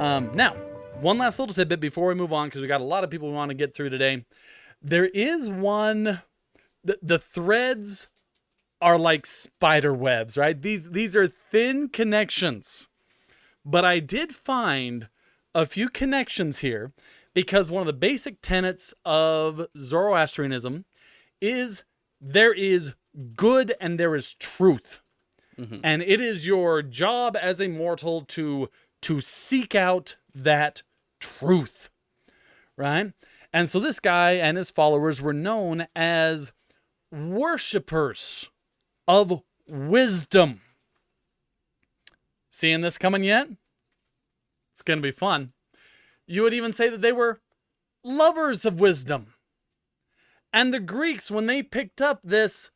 Now, one last little tidbit before we move on, because we got a lot of people we want to get through today. There is one, the threads are like spider webs, right? These are thin connections. But I did find a few connections here, because one of the basic tenets of Zoroastrianism is there is good and there is truth. Mm-hmm. And it is your job as a mortal to seek out that truth, right? And so this guy and his followers were known as worshipers of wisdom. Seeing this coming yet? It's going to be fun. You would even say that they were lovers of wisdom. And the Greeks, when they picked up this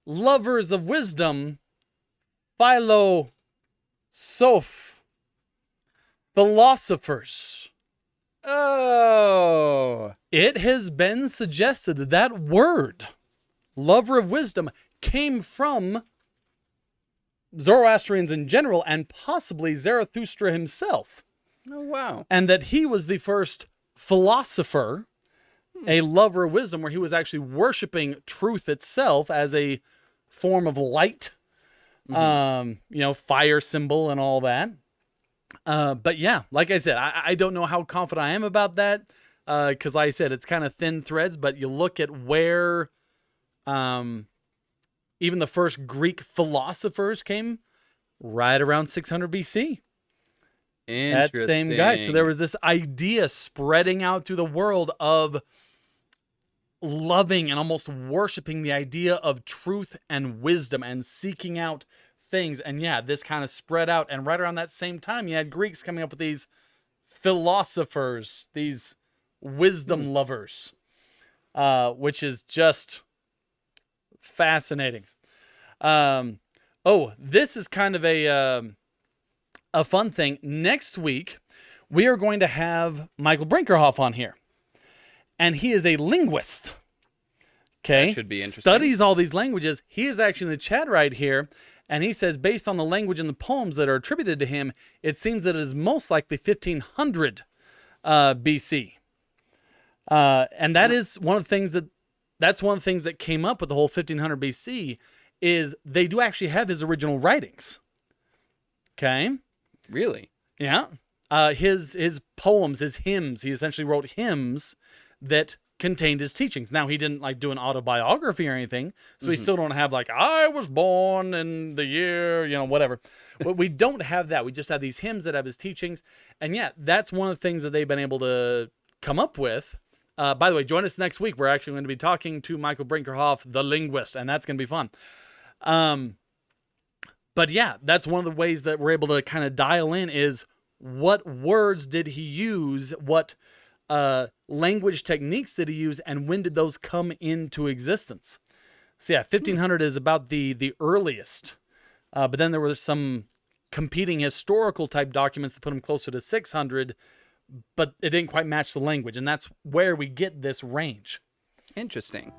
lovers of wisdom, philosoph, philosophers. Oh. It has been suggested that that word, lover of wisdom, came from Zoroastrians in general, and possibly Zarathustra himself. Oh, wow. And that he was the first philosopher, a lover of wisdom, where he was actually worshiping truth itself as a form of light, fire symbol and all that. But yeah, like I said, I don't know how confident I am about that, because like I said, it's kind of thin threads, but you look at where even the first Greek philosophers came right around 600 BC. Interesting. That same guy. So there was this idea spreading out through the world of loving and almost worshiping the idea of truth and wisdom and seeking out things. And yeah, this kind of spread out. And right around that same time, you had Greeks coming up with these philosophers, these wisdom lovers, which is just fascinating. This is kind of a fun thing. Next week, we are going to have Michael Brinkerhoff on here. And he is a linguist. Okay? That should be interesting. Studies all these languages. He is actually in the chat right here. And he says, based on the language and the poems that are attributed to him, it seems that it is most likely 1500 BC. And that is one of the things that's one of the things that came up with the whole 1500 BC is they do actually have his original writings. Okay? Really? Yeah. His poems, his hymns, he essentially wrote hymns that contained his teachings. Now, he didn't like do an autobiography or anything, so we still don't have like, I was born in the year, whatever. But we don't have that. We just have these hymns that have his teachings. And yeah, that's one of the things that they've been able to come up with. By the way, join us next week. We're actually going to be talking to Michael Brinkerhoff, the linguist, and that's going to be fun. But yeah, that's one of the ways that we're able to kind of dial in is what words did he use, what language techniques did he use, and when did those come into existence? So yeah, 1500 is about the earliest. But then there were some competing historical type documents that put him closer to 600, but it didn't quite match the language, and that's where we get this range. Interesting.